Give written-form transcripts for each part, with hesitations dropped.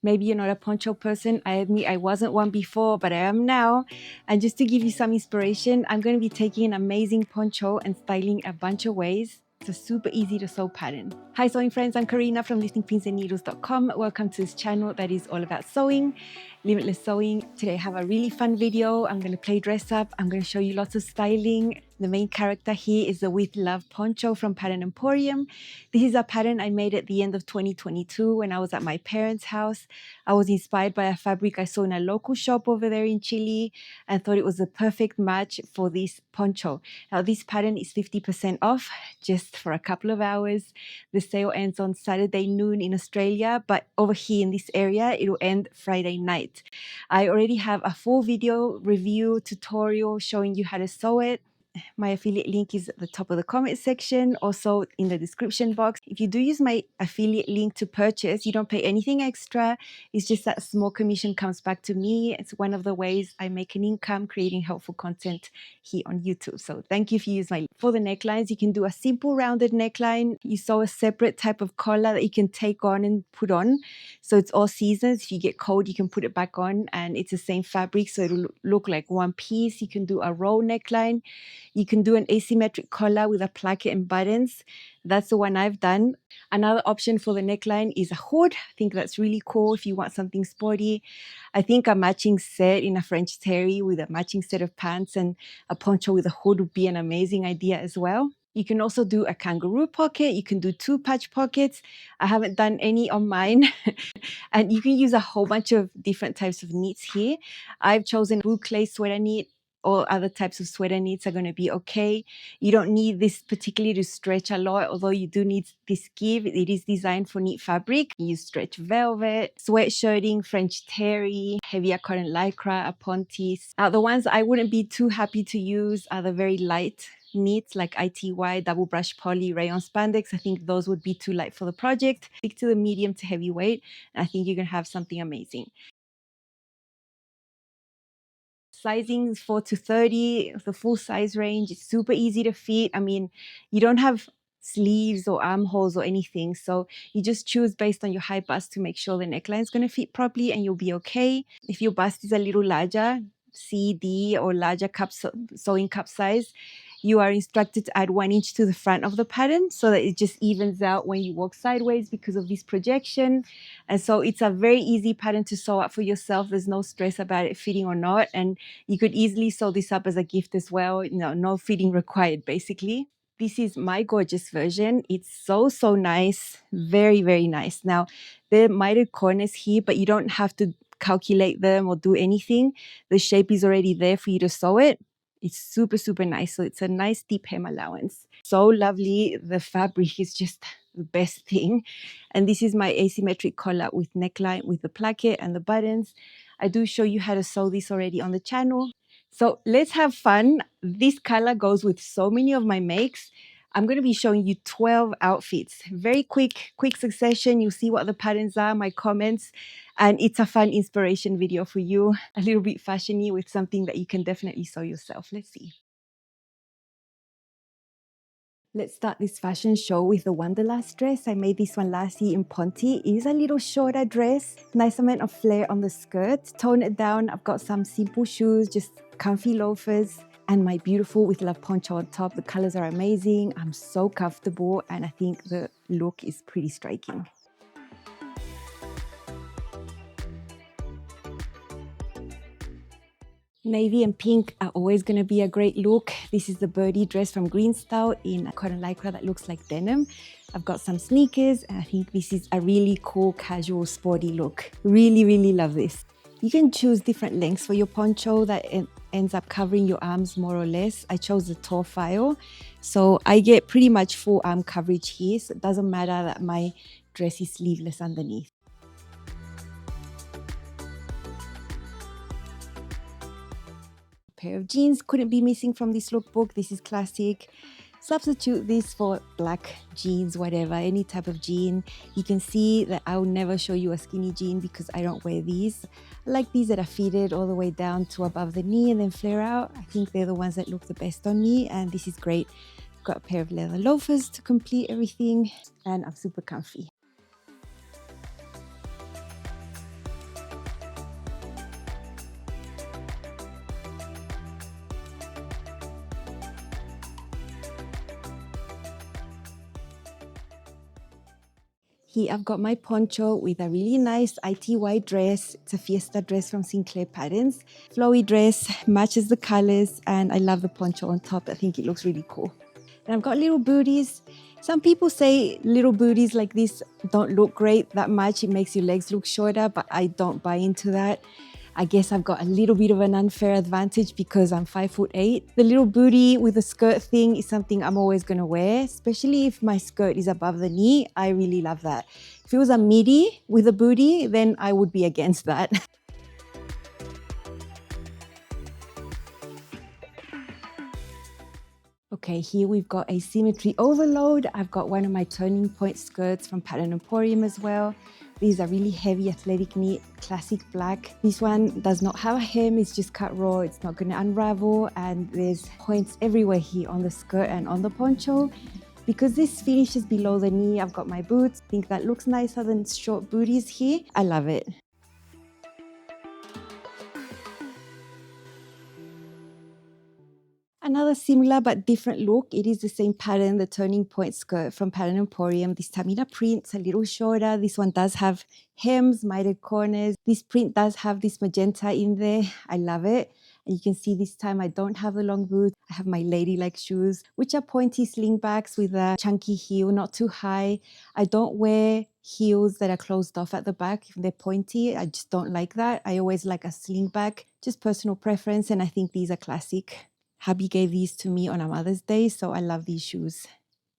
Maybe you're not a poncho person. I admit I wasn't one before, but I am now. And just to give you some inspiration, I'm going to be taking an amazing poncho and styling a bunch of ways. It's a super easy to sew pattern. Hi sewing friends, I'm Karina from liftingpinsandneedles.com. Welcome to this channel that is all about sewing, limitless sewing. Today I have a really fun video. I'm going to play dress up. I'm going to show you lots of styling. The main character here is the With Love Poncho from Pattern Emporium. This is a pattern I made at the end of 2022 when I was at my parents' house. I was inspired by a fabric I saw in a local shop over there in Chile and thought it was the perfect match for this poncho. Now this pattern is 50% off just for a couple of hours. The sale ends on Saturday noon in Australia, but over here in this area, it will end Friday night. I already have a full video review tutorial showing you how to sew it. My affiliate link is at the top of the comment section, also in the description box. If you do use my affiliate link to purchase, you don't pay anything extra. It's just that a small commission comes back to me. It's one of the ways I make an income creating helpful content here on YouTube. So thank you if you use my link. For the necklines, you can do a simple rounded neckline. You sew a separate type of collar that you can take on and put on. So it's all seasons. If you get cold, you can put it back on and it's the same fabric. So it'll look like one piece. You can do a roll neckline. You can do an asymmetric collar with a placket and buttons. That's the one I've done. Another option for the neckline is a hood. I think that's really cool if you want something sporty. I think a matching set in a French terry with a matching set of pants and a poncho with a hood would be an amazing idea as well. You can also do a kangaroo pocket. You can do 2 patch pockets. I haven't done any on mine. And you can use a whole bunch of different types of knits here. I've chosen boucle sweater knit. All other types of sweater knits are going to be okay. You don't need this particularly to stretch a lot, although you do need this give. It is designed for knit fabric. You stretch velvet, sweatshirting, French terry, heavier cotton lycra, a pontis. The ones I wouldn't be too happy to use are the very light knits like ITY, double brush poly, rayon spandex. I think those would be too light for the project. Stick to the medium to heavyweight, and I think you're going to have something amazing. Sizing is 4 to 30, the full size range. It's super easy to fit. I mean, you don't have sleeves or armholes or anything, so you just choose based on your high bust to make sure the neckline is going to fit properly and you'll be okay. If your bust is a little larger, C, D, or larger cup sewing cup size, you are instructed to add 1 inch to the front of the pattern so that it just evens out when you walk sideways because of this projection. And so it's a very easy pattern to sew up for yourself. There's no stress about it fitting or not. And you could easily sew this up as a gift as well. No fitting required, basically. This is my gorgeous version. It's so nice. Very, very nice. Now, there are mitered corners here, but you don't have to calculate them or do anything. The shape is already there for you to sew it. It's super nice. So it's a nice deep hem allowance. So lovely. The fabric is just the best thing. And this is my asymmetric collar with neckline with the placket and the buttons. I do show you how to sew this already on the channel. So let's have fun. This color goes with so many of my makes. I'm going to be showing you 12 outfits. Very quick succession. You'll see what the patterns are, my comments, and it's a fun inspiration video for you. A little bit fashiony with something that you can definitely sew yourself. Let's see. Let's start this fashion show with the Wanderlust dress. I made this one last year in Ponte. It is a little shorter dress. Nice amount of flare on the skirt. Tone it down. I've got some simple shoes, just comfy loafers. And my beautiful With Love Poncho on top. The colors are amazing. I'm so comfortable and I think the look is pretty striking. Navy and pink are always going to be a great look. This is the birdie dress from Green Style in cotton lycra that looks like denim. I've got some sneakers and I think this is a really cool, casual, sporty look. Really love this. You can choose different lengths for your poncho that ends up covering your arms more or less. I chose the tall file, so I get pretty much full arm coverage here, so it doesn't matter that my dress is sleeveless underneath. Pair of jeans couldn't be missing from this lookbook. This is classic. Substitute this for black jeans, whatever, any type of jean. You can see that I'll never show you a skinny jean because I don't wear these. I like these that are fitted all the way down to above the knee and then flare out. I think they're the ones that look the best on me, and this is great. I've got a pair of leather loafers to complete everything, and I'm super comfy. Here I've got my poncho with a really nice ITY dress. It's a fiesta dress from Sinclair Patterns. Flowy dress, matches the colors, and I love the poncho on top. I think it looks really cool. And I've got little booties. Some people say little booties like this don't look great that much. It makes your legs look shorter, but I don't buy into that. I guess I've got a little bit of an unfair advantage because I'm 5'8". The little booty with the skirt thing is something I'm always going to wear, especially if my skirt is above the knee. I really love that. If it was a midi with a booty, then I would be against that. Okay, here we've got a symmetry overload. I've got one of my turning point skirts from Pattern Emporium as well. These are really heavy athletic knit, classic black. This one does not have a hem, it's just cut raw. It's not going to unravel, and there's points everywhere here on the skirt and on the poncho. Because this finishes below the knee, I've got my boots. I think that looks nicer than short booties here. I love it. Another similar but different look. It is the same pattern, the turning point skirt from Pattern Emporium. This time in a print, it's a little shorter. This one does have hems, mitered corners. This print does have this magenta in there. I love it. And you can see this time I don't have the long boots. I have my ladylike shoes, which are pointy slingbacks with a chunky heel, not too high. I don't wear heels that are closed off at the back if they're pointy. I just don't like that. I always like a slingback, just personal preference, and I think these are classic. Hubby gave these to me on a Mother's Day, so I love these shoes.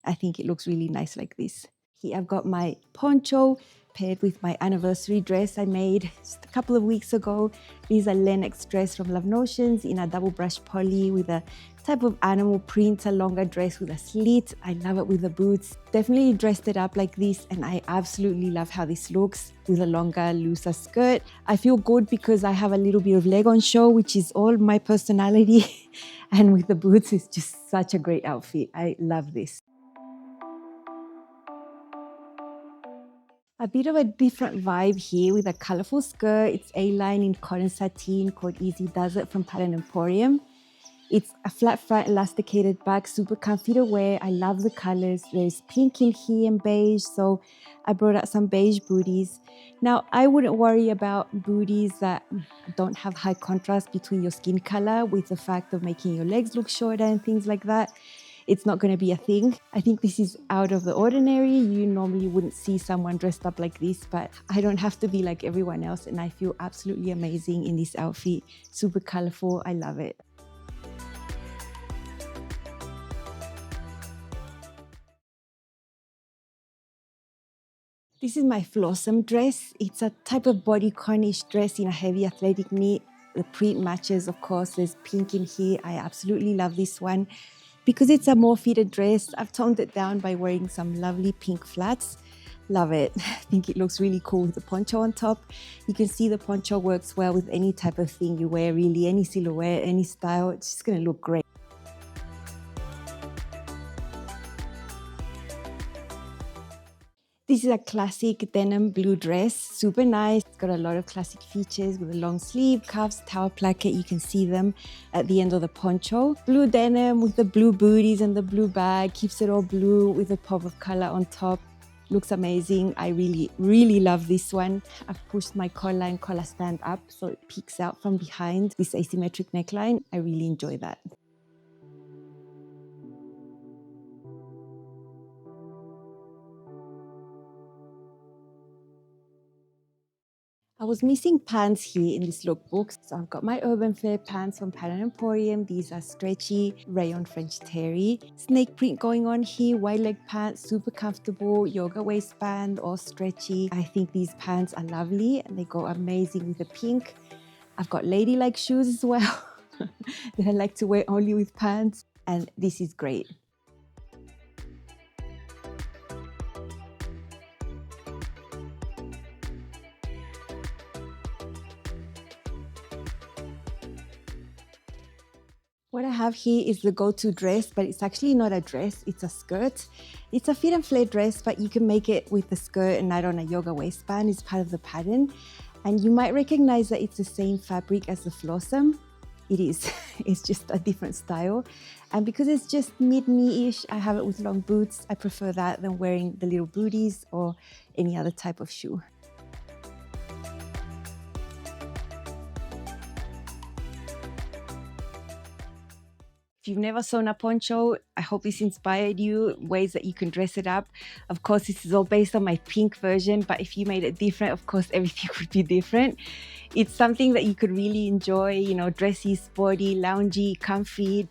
I think it looks really nice like this. Here I've got my poncho paired with my anniversary dress I made just a couple of weeks ago. These are Lennox dress from Love Notions in a double brush poly with a type of animal print, a longer dress with a slit. I love it with the boots. Definitely dressed it up like this, and I absolutely love how this looks with a longer, looser skirt. I feel good because I have a little bit of leg on show, which is all my personality. And with the boots, it's just such a great outfit. I love this. A bit of a different vibe here with a colorful skirt. It's A-line in cotton sateen called Easy Does It from Pattern Emporium. It's a flat front elasticated back, super comfy to wear. I love the colors. There's pink in here and beige, so I brought out some beige booties. Now, I wouldn't worry about booties that don't have high contrast between your skin color with the fact of making your legs look shorter and things like that. It's not going to be a thing. I think this is out of the ordinary. You normally wouldn't see someone dressed up like this, but I don't have to be like everyone else, and I feel absolutely amazing in this outfit. Super colorful. I love it. This is my Flossom dress. It's a type of bodyconish dress in a heavy athletic knit. The print matches, of course. There's pink in here. I absolutely love this one. Because it's a more fitted dress, I've toned it down by wearing some lovely pink flats. Love it. I think it looks really cool with the poncho on top. You can see the poncho works well with any type of thing you wear, really. Any silhouette, any style. It's just going to look great. This is a classic denim blue dress, super nice. It's got a lot of classic features with a long sleeve, cuffs, towel placket. You can see them at the end of the poncho. Blue denim with the blue booties and the blue bag, keeps it all blue with a pop of color on top. Looks amazing. I really, really love this one. I've pushed my collar and collar stand up so it peeks out from behind this asymmetric neckline. I really enjoy that. I was missing pants here in this lookbook, so I've got my Urban Flare pants from Pattern Emporium. These are stretchy rayon French terry. Snake print going on here, wide leg pants, super comfortable, yoga waistband, all stretchy. I think these pants are lovely and they go amazing with the pink. I've got ladylike shoes as well that I like to wear only with pants, and this is great. What I have here is the go-to dress, but it's actually not a dress, it's a skirt. It's a fit and flare dress, but you can make it with the skirt and not on a yoga waistband. It's part of the pattern. And you might recognize that it's the same fabric as the Flossom. it is. It's just a different style. And because it's just mid-knee-ish, I have it with long boots. I prefer that than wearing the little booties or any other type of shoe. If you've never sewn a poncho, I hope this inspired you, ways that you can dress it up. Of course, this is all based on my pink version, but if you made it different, of course, everything would be different. It's something that you could really enjoy, you know, dressy, sporty, loungy, comfy.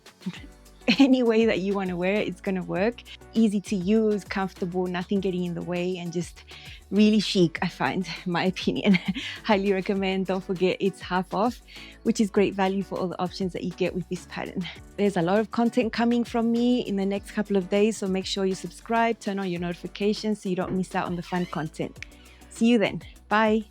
Any way that you want to wear it, it's going to work. Easy to use, comfortable, nothing getting in the way, and just really chic, I find, in my opinion. Highly recommend. Don't forget it's half off, which is great value for all the options that you get with this pattern. There's a lot of content coming from me in the next couple of days, so make sure you subscribe, turn on your notifications so you don't miss out on the fun content. See you then. Bye.